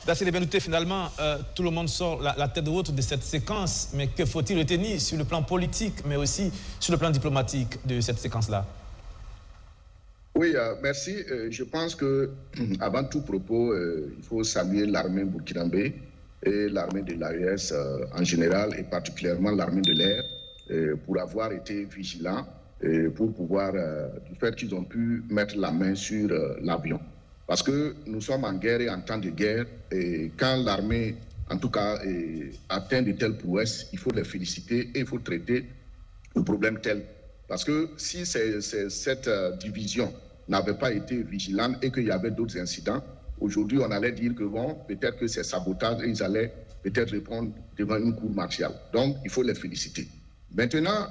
Dacier Benouté, finalement, tout le monde sort la tête haute de cette séquence, mais que faut-il retenir sur le plan politique, mais aussi sur le plan diplomatique de cette séquence-là? Oui, merci. Je pense que, avant tout propos, il faut saluer l'armée burkinabé et l'armée de l'AES en général, et particulièrement l'armée de l'air, pour avoir été vigilants, pour pouvoir, du fait qu'ils ont pu mettre la main sur l'avion. Parce que nous sommes en guerre et en temps de guerre, et quand l'armée, en tout cas, atteint de telles prouesses, il faut les féliciter et il faut traiter le problème tel. Parce que si cette division n'avait pas été vigilante et qu'il y avait d'autres incidents, aujourd'hui on allait dire que bon, peut-être que c'est sabotage et ils allaient peut-être répondre devant une cour martiale. Donc il faut les féliciter. Maintenant,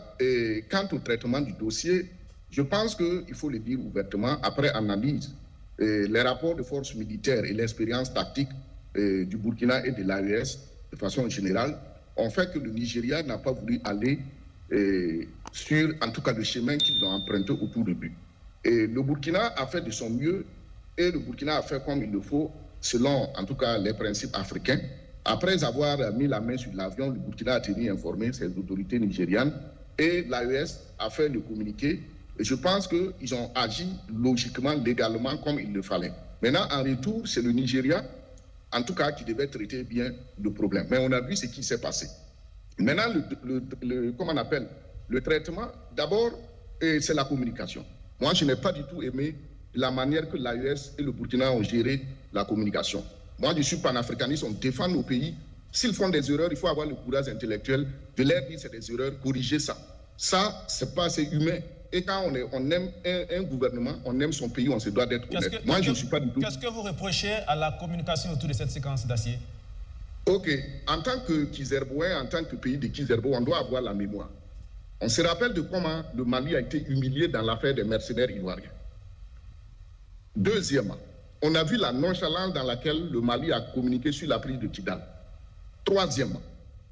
quant au traitement du dossier, je pense qu'il faut le dire ouvertement, après analyse, les rapports de forces militaires et l'expérience tactique du Burkina et de l'AES, de façon générale, ont fait que le Nigeria n'a pas voulu aller sur, en tout cas, le chemin qu'ils ont emprunté au tout début. Et le Burkina a fait de son mieux et le Burkina a fait comme il le faut, selon, en tout cas, les principes africains. Après avoir mis la main sur l'avion, le Burkina a tenu informer ses autorités nigérianes et l'AES a fait le communiqué. Et je pense qu'ils ont agi logiquement, légalement, comme il le fallait. Maintenant, en retour, c'est le Nigeria, en tout cas, qui devait traiter bien le problème. Mais on a vu ce qui s'est passé. Maintenant, comment on appelle, le traitement, d'abord, c'est la communication. Moi, je n'ai pas du tout aimé la manière que l'AES et le Burkina ont géré la communication. Moi, je suis panafricaniste, on défend nos pays. S'ils font des erreurs, il faut avoir le courage intellectuel de leur dire que c'est des erreurs, corriger ça. Ça, c'est pas assez humain. Et quand on aime un gouvernement, on aime son pays, on se doit d'être honnête. Moi, je ne suis pas du tout... Qu'est-ce que vous reprochez à la communication autour de cette séquence, Dacier? Ok, en tant que Kizerbois, en tant que pays de Kizerbo, on doit avoir la mémoire. On se rappelle de comment le Mali a été humilié dans l'affaire des mercenaires ivoiriens. Deuxièmement, on a vu la nonchalance dans laquelle le Mali a communiqué sur la prise de Kidal. Troisièmement,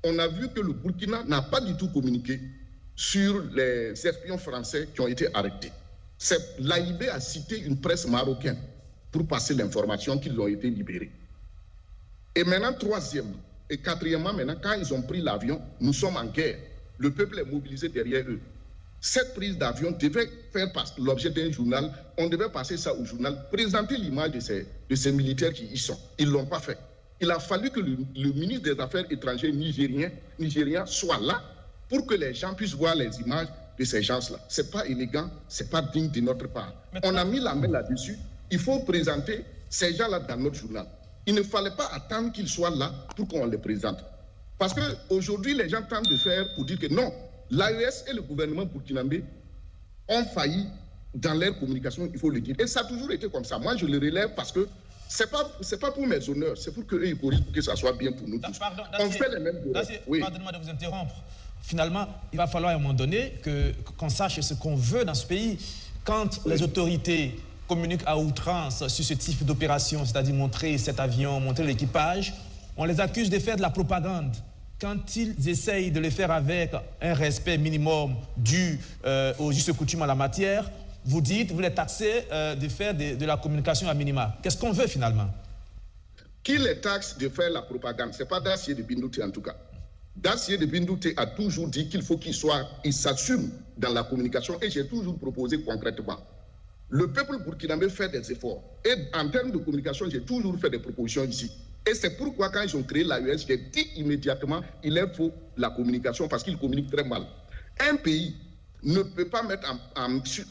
on a vu que le Burkina n'a pas du tout communiqué sur les espions français qui ont été arrêtés. L'AIB a cité une presse marocaine pour passer l'information qu'ils ont été libérés. Et maintenant, troisièmement et quatrièmement, maintenant, quand ils ont pris l'avion, nous sommes en guerre. Le peuple est mobilisé derrière eux. Cette prise d'avion devait faire l'objet d'un journal. On devait passer ça au journal, présenter l'image de ces militaires qui y sont. Ils ne l'ont pas fait. Il a fallu que le ministre des Affaires étrangères nigérien soit là pour que les gens puissent voir les images de ces gens-là. Ce n'est pas élégant, ce n'est pas digne de notre part. On a mis la main là-dessus. Il faut présenter ces gens-là dans notre journal. Il ne fallait pas attendre qu'ils soient là pour qu'on les présente. Parce qu'aujourd'hui, les gens tentent de faire pour dire que non, l'AES et le gouvernement burkinabé ont failli dans leur communication, il faut le dire. Et ça a toujours été comme ça. Moi, je le relève parce que ce n'est pas pour mes honneurs, c'est pour qu'eux, ils corrigent, pour que ça soit bien pour nous tous. On fait les mêmes erreurs. Oui. Pardonnez-moi de vous interrompre. Finalement, il va falloir à un moment donné qu'on sache ce qu'on veut dans ce pays. Quand les autorités communiquent à outrance sur ce type d'opération, c'est-à-dire montrer cet avion, montrer l'équipage, on les accuse de faire de la propagande. Quand ils essayent de le faire avec un respect minimum dû aux justes coutumes en la matière, vous les taxez de faire de la communication à minima. Qu'est-ce qu'on veut finalement? Qui les taxe de faire la propagande? Ce n'est pas Dacier de Bindouté en tout cas. Dacier de Bindouté a toujours dit qu'il faut qu'il s'assume dans la communication et j'ai toujours proposé concrètement. Le peuple burkinabé fait des efforts. Et en termes de communication, j'ai toujours fait des propositions ici. Et c'est pourquoi quand ils ont créé l'AES, j'ai dit immédiatement il leur faut la communication parce qu'ils communiquent très mal. Un pays ne peut pas mettre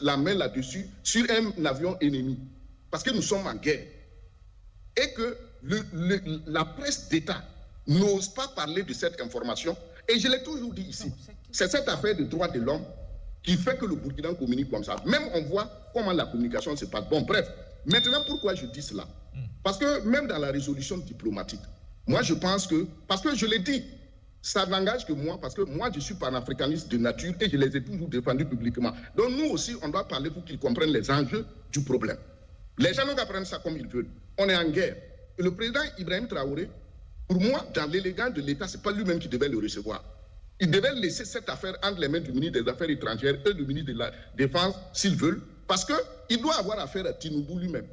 la main là-dessus sur un avion ennemi parce que nous sommes en guerre. Et que la presse d'État n'ose pas parler de cette information. Et je l'ai toujours dit ici. C'est cette affaire de droits de l'homme qui fait que le Burkina communique comme ça. Même on voit comment la communication se passe. Bon, bref. Maintenant, pourquoi je dis cela? Parce que même dans la résolution diplomatique, moi je pense que, parce que je l'ai dit, ça n'engage que moi, parce que moi je suis panafricaniste de nature et je les ai toujours défendus publiquement. Donc nous aussi, on doit parler pour qu'ils comprennent les enjeux du problème. Les gens n'ont qu'à prendre ça comme ils veulent. On est en guerre. Et le président Ibrahim Traoré, pour moi, dans l'élégance de l'État, ce n'est pas lui-même qui devait le recevoir. Il devait laisser cette affaire entre les mains du ministre des Affaires étrangères et du ministre de la Défense, s'ils veulent, parce qu'il doit avoir affaire à Tinubu lui-même.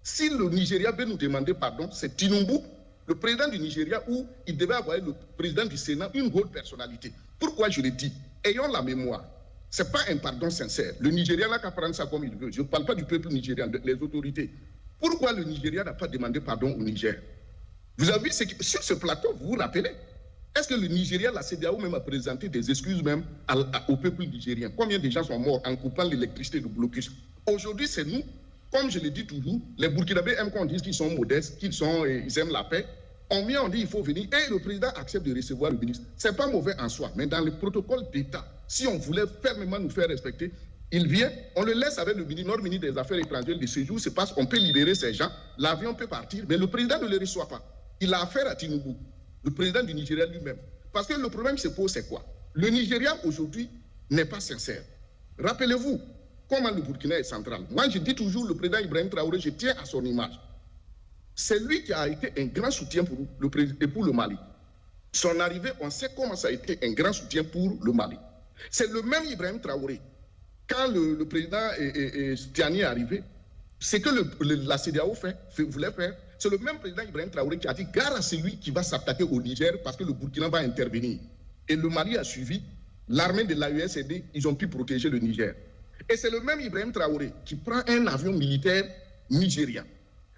Si le Nigeria veut nous demander pardon, c'est Tinubu, le président du Nigeria, où il devait avoir le président du Sénat, une haute personnalité. Pourquoi je le dis? Ayons la mémoire. Ce n'est pas un pardon sincère. Le Nigeria n'a qu'à prendre ça comme il veut. Je ne parle pas du peuple nigérian, des autorités. Pourquoi le Nigeria n'a pas demandé pardon au Niger? Vous avez vu, sur ce plateau, vous vous rappelez? Est-ce que le Nigeria, la CEDEAO même a présenté des excuses même au peuple nigérien? Combien de gens sont morts en coupant l'électricité de blocus? Aujourd'hui, c'est nous, comme je le dis toujours, les Burkinabés aiment qu'on dise qu'ils sont modestes, ils aiment la paix. On vient, on dit il faut venir, et le président accepte de recevoir le ministre. Ce n'est pas mauvais en soi, mais dans le protocole d'État, si on voulait fermement nous faire respecter, il vient, on le laisse avec le ministre, notre ministre des Affaires étrangères, le séjour se passe, on peut libérer ces gens, l'avion peut partir, mais le président ne les reçoit pas. Il a affaire à Tinubu, le président du Nigeria lui-même. Parce que le problème qui se pose, c'est quoi? Le Nigeria aujourd'hui n'est pas sincère. Rappelez-vous comment le Burkina est central. Moi, je dis toujours, le président Ibrahim Traoré, je tiens à son image. C'est lui qui a été un grand soutien pour le Mali. Son arrivée, on sait comment ça a été un grand soutien pour le Mali. C'est le même Ibrahim Traoré. Quand le président Tiani est arrivé, ce que la CEDEAO voulait faire, c'est le même président Ibrahim Traoré qui a dit « Gare à celui qui va s'attaquer au Niger parce que le Burkina va intervenir ». Et le Mali a suivi, l'armée de l'AESD, ils ont pu protéger le Niger. Et c'est le même Ibrahim Traoré qui prend un avion militaire nigérien.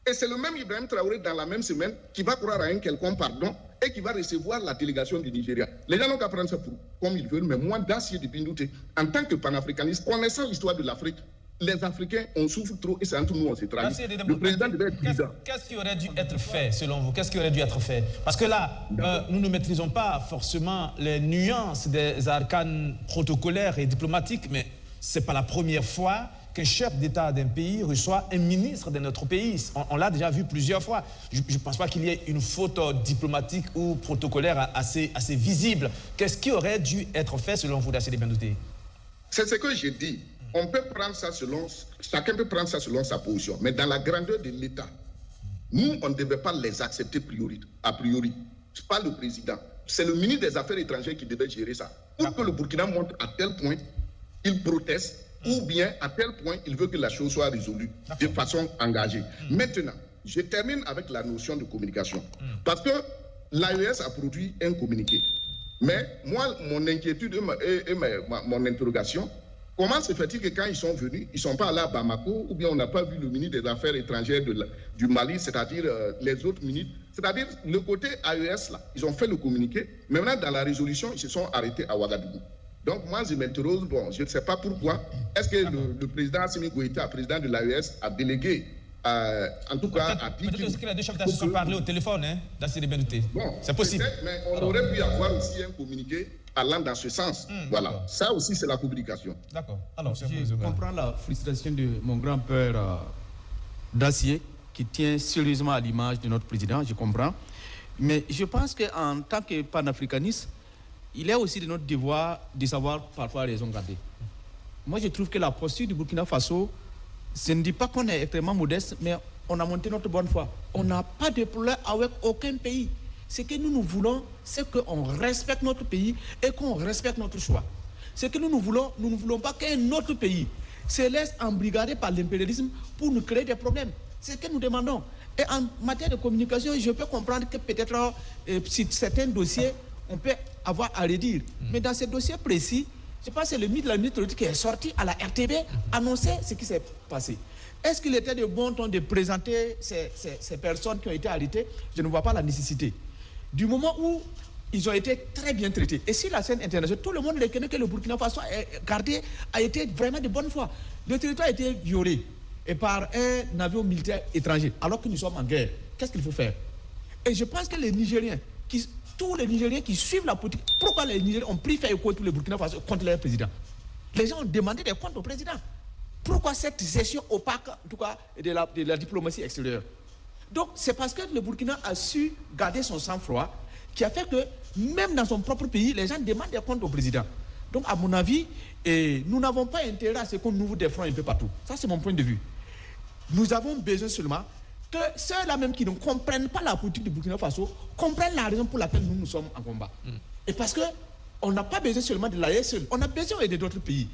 Et c'est le même Ibrahim Traoré, dans la même semaine, qui va croire à un quelconque pardon et qui va recevoir la délégation du Nigeria. Les gens n'ont qu'à prendre ça comme ils veulent, mais moi, Dacier de Bindouté, en tant que panafricaniste, connaissant l'histoire de l'Afrique, les Africains, on souffre trop et c'est entre nous, on se trahit. Le président devait être prudent. Qu'est-ce qui aurait dû être fait, selon vous? Qu'est-ce qui aurait dû être fait? Parce que là, nous ne maîtrisons pas forcément les nuances des arcanes protocolaires et diplomatiques, mais ce n'est pas la première fois qu'un chef d'État d'un pays reçoit un ministre de notre pays. On l'a déjà vu plusieurs fois. Je ne pense pas qu'il y ait une faute diplomatique ou protocolaire assez visible. Qu'est-ce qui aurait dû être fait, selon vous, Dacier Bindouté? C'est ce que j'ai dit. On peut prendre ça chacun peut prendre ça selon sa position. Mais dans la grandeur de l'État, nous, on ne devait pas les accepter a priori. Ce n'est pas le président. C'est le ministre des Affaires étrangères qui devait gérer ça. Pour que le Burkina monte à tel point, il proteste, ou bien à tel point, il veut que la chose soit résolue de façon engagée. Maintenant, je termine avec la notion de communication. Parce que l'AES a produit un communiqué. Mais moi, mon inquiétude et mon interrogation, comment se fait-il que quand ils sont venus, ils ne sont pas allés à Bamako, ou bien on n'a pas vu le ministre des Affaires étrangères du Mali, c'est-à-dire les autres ministres, c'est-à-dire le côté AES, là, ils ont fait le communiqué, mais maintenant dans la résolution, ils se sont arrêtés à Ouagadougou. Donc moi, je m'interroge, bon, je ne sais pas pourquoi, est-ce que le président Assimi Goïta, président de l'AES, a délégué, en tout cas, a dit... Peut-être que les deux chefs d'État se sont parlé au téléphone, hein, Dacier Bindouté. Bon, c'est possible. Mais on aurait pu avoir aussi un communiqué allant dans ce sens. Voilà, ça aussi c'est la communication. D'accord. Alors, je comprends la frustration de mon grand-père Dacier, qui tient sérieusement à l'image de notre président, je comprends. Mais je pense qu'en tant que panafricaniste, il est aussi de notre devoir de savoir parfois raison garder. Moi, je trouve que la posture du Burkina Faso, je ne dis pas qu'on est extrêmement modeste, mais on a monté notre bonne foi. On n'a pas de problème avec aucun pays. Ce que nous voulons, c'est qu'on respecte notre pays et qu'on respecte notre choix. Ce que nous ne voulons pas qu'un autre pays se laisse embrigader par l'impérialisme pour nous créer des problèmes. C'est ce que nous demandons. Et en matière de communication, je peux comprendre que peut-être si certains dossiers, on peut avoir à redire. Mais dans ce dossier précis, je pense que c'est le ministre de la ministre qui est sorti à la RTB annoncer ce qui s'est passé. Est-ce qu'il était de bon ton de présenter ces personnes qui ont été arrêtées? Je ne vois pas la nécessité. Du moment où ils ont été très bien traités. Et si la scène internationale, tout le monde reconnaît que le Burkina Faso a été vraiment de bonne foi. Le territoire a été violé et par un avion militaire étranger, alors que nous sommes en guerre. Qu'est-ce qu'il faut faire? Et je pense que les Nigériens, tous les Nigériens qui suivent la politique, pourquoi les Nigériens ont pris faire écho tous les Burkina Faso contre leur président? Les gens ont demandé des comptes au président. Pourquoi cette gestion opaque, en tout cas, de la diplomatie extérieure? Donc, c'est parce que le Burkina a su garder son sang-froid qui a fait que, même dans son propre pays, les gens demandent des comptes au président. Donc, à mon avis, nous n'avons pas intérêt à ce qu'on nous défend un peu partout. Ça, c'est mon point de vue. Nous avons besoin seulement que ceux-là même qui ne comprennent pas la politique du Burkina Faso comprennent la raison pour laquelle nous sommes en combat. Et parce qu'on n'a pas besoin seulement de l'AES seul, on a besoin de d'autres pays.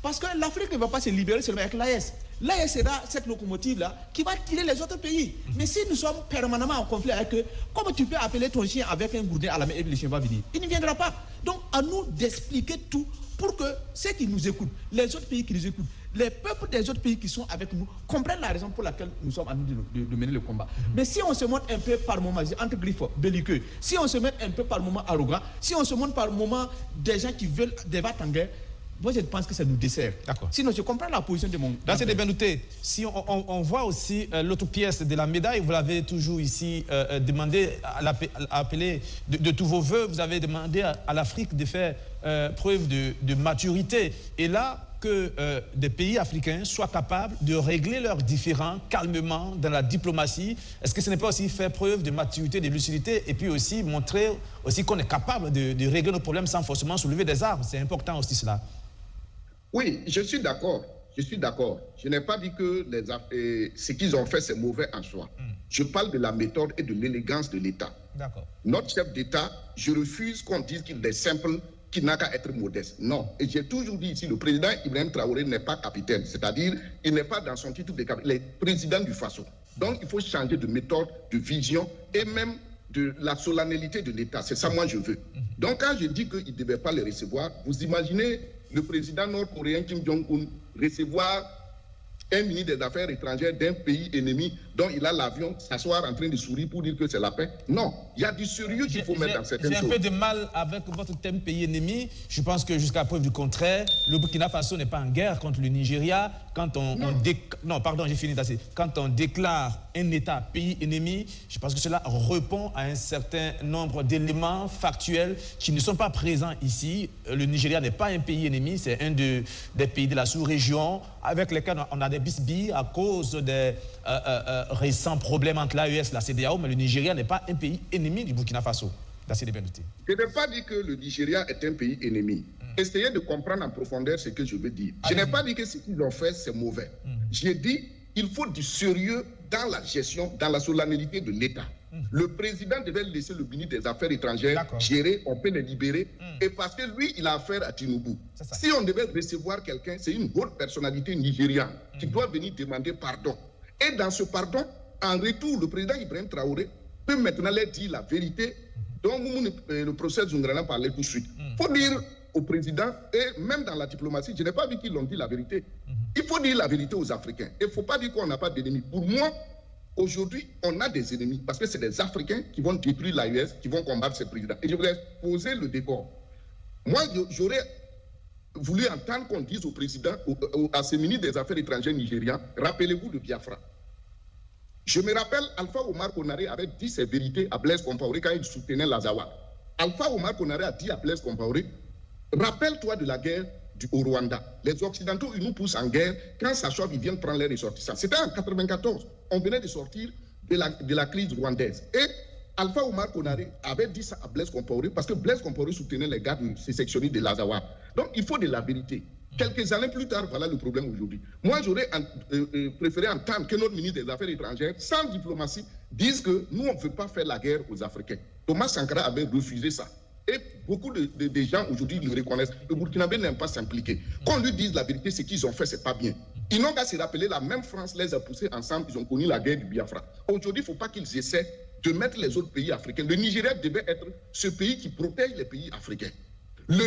Parce que l'Afrique ne va pas se libérer seulement avec l'AES. L'AES sera cette locomotive-là qui va tirer les autres pays. Mais si nous sommes permanemment en conflit avec eux, comment tu peux appeler ton chien avec un gourdin à la main et le chien va venir? Il ne viendra pas. Donc, à nous d'expliquer tout pour que ceux qui nous écoutent, les autres pays qui nous écoutent, les peuples des autres pays qui sont avec nous comprennent la raison pour laquelle nous sommes en train de mener le combat. Mais si on se montre un peu par moment, entre griffes, belliqueux, si on se montre un peu par moment arrogant, si on se montre par moment des gens qui veulent débattre en guerre, moi je pense que ça nous dessert. Sinon je comprends la position de mon... Là c'est bien noté. Si on voit aussi l'autre pièce de la médaille, vous l'avez toujours ici demandé, appelé de tous vos voeux, vous avez demandé à l'Afrique de faire preuve de maturité. Et là, que des pays africains soient capables de régler leurs différends calmement dans la diplomatie. Est-ce que ce n'est pas aussi faire preuve de maturité, de lucidité et puis aussi montrer aussi qu'on est capable de régler nos problèmes sans forcément soulever des armes? C'est important aussi cela. Oui, je suis d'accord. Je suis d'accord. Je n'ai pas dit que ce qu'ils ont fait, c'est mauvais en soi. Je parle de la méthode et de l'élégance de l'État. Notre chef d'État, je refuse qu'on dise qu'il est simple, qu'il n'a qu'à être modeste. Non. Et j'ai toujours dit ici, le président Ibrahim Traoré n'est pas capitaine. C'est-à-dire, il n'est pas dans son titre de capitaine. Il est président du Faso. Donc, il faut changer de méthode, de vision et même de la solennité de l'État. C'est ça, moi, je veux. Donc, quand je dis qu'il ne devait pas les recevoir, vous imaginez le président nord-coréen Kim Jong-un recevoir un ministre des Affaires étrangères d'un pays ennemi dont il a l'avion, s'asseoir en train de sourire pour dire que c'est la paix. Non, il y a du sérieux qu'il faut mettre dans certaines choses. J'ai un peu de mal avec votre thème pays ennemi. Je pense que jusqu'à preuve du contraire, le Burkina Faso n'est pas en guerre contre le Nigeria. Quand Quand on déclare un État pays ennemi, je pense que cela répond à un certain nombre d'éléments factuels qui ne sont pas présents ici. Le Nigeria n'est pas un pays ennemi, c'est un des pays de la sous-région avec lesquels on a des bisbilles à cause des récents problèmes entre l'AES et la CEDEAO, mais le Nigeria n'est pas un pays ennemi du Burkina Faso. Je n'ai pas dit que le Nigeria est un pays ennemi. Essayez de comprendre en profondeur ce que je veux dire. Je n'ai pas dit que ce qu'ils ont fait, c'est mauvais. J'ai dit qu'il faut du sérieux dans la gestion, dans la solennité de l'État. Le président devait laisser le ministre des Affaires étrangères gérer, on peut les libérer. Et parce que lui, il a affaire à Tinubu. Si on devait recevoir quelqu'un, c'est une haute personnalité nigériane qui doit venir demander pardon. Et dans ce pardon, en retour, le président Ibrahim Traoré peut maintenant leur dire la vérité dont le procès Zungrana parlait tout de suite. Il faut dire au président, et même dans la diplomatie, je n'ai pas vu qu'ils l'ont dit la vérité. Il faut dire la vérité aux Africains. Il ne faut pas dire qu'on n'a pas d'ennemis. Pour moi, aujourd'hui, on a des ennemis parce que c'est des Africains qui vont détruire l'AES, qui vont combattre ces présidents. Et je voudrais poser le décor. Moi, j'aurais voulu entendre qu'on dise au président, à ces ministres des Affaires étrangères nigérians, rappelez-vous de Biafra. Je me rappelle, Alpha Omar Konaré avait dit ses vérités à Blaise Compaoré quand il soutenait l'Azawad. Alpha Omar Konaré a dit à Blaise Compaoré, rappelle-toi de la guerre au Rwanda. Les Occidentaux, ils nous poussent en guerre. Quand ça chauffe, ils viennent prendre les ressortissants. C'était en 1994. On venait de sortir de la crise rwandaise. Et Alpha Omar Konaré avait dit ça à Blaise Compaoré parce que Blaise Compaoré soutenait les gars de ces sectionnistes de l'Azawad. Donc, il faut de la vérité. Quelques années plus tard, voilà le problème aujourd'hui. Moi, j'aurais préféré entendre que notre ministre des Affaires étrangères, sans diplomatie, dise que nous, on ne veut pas faire la guerre aux Africains. Thomas Sankara avait refusé ça. Et beaucoup de gens aujourd'hui le reconnaissent. Le Burkinabé n'aime pas s'impliquer. Qu'on lui dise la vérité, ce qu'ils ont fait, c'est pas bien. Ils n'ont qu'à se rappeler, la même France les a poussés ensemble, ils ont connu la guerre du Biafra. Aujourd'hui, il ne faut pas qu'ils essaient de mettre les autres pays africains. Le Nigeria devait être ce pays qui protège les pays africains.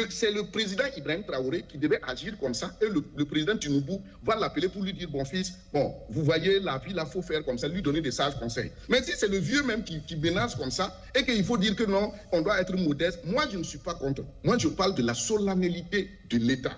C'est le président Ibrahim Traoré qui devait agir comme ça et le président Tinubu va l'appeler pour lui dire, bon fils, bon, vous voyez la vie, là, il faut faire comme ça, lui donner des sages conseils. Mais si c'est le vieux même qui menace comme ça et qu'il faut dire que non, on doit être modeste, moi je ne suis pas contre. Moi je parle de la solennité de l'État.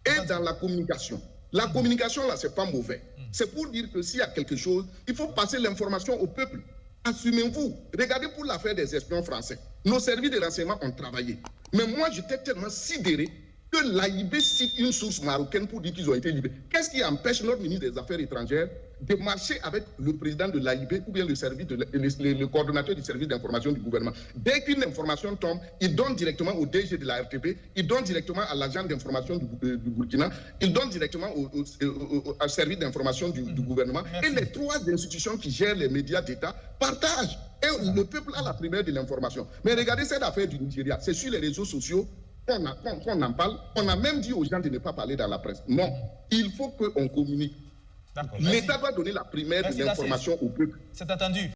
Et dans la communication. La communication là, c'est pas mauvais. C'est pour dire que s'il y a quelque chose, il faut passer l'information au peuple. Assumez-vous. Regardez pour l'affaire des espions français. Nos services de renseignement ont travaillé. Mais moi, j'étais tellement sidéré que l'AIB cite une source marocaine pour dire qu'ils ont été libérés. Qu'est-ce qui empêche notre ministre des Affaires étrangères de marcher avec le président de l'AIB ou bien le coordonnateur du service d'information du gouvernement? Dès qu'une information tombe, il donne directement au DG de la RTP, il donne directement à l'agent d'information du Burkina, il donne directement au service d'information du gouvernement. Et les trois institutions qui gèrent les médias d'État partagent. Et le peuple a la première de l'information. Mais regardez cette affaire du Nigeria, c'est sur les réseaux sociaux. qu'on en parle. On a même dit aux gens de ne pas parler dans la presse. Non, il faut qu'on communique. L'État doit donner la primaire de l'information au peuple. C'est entendu.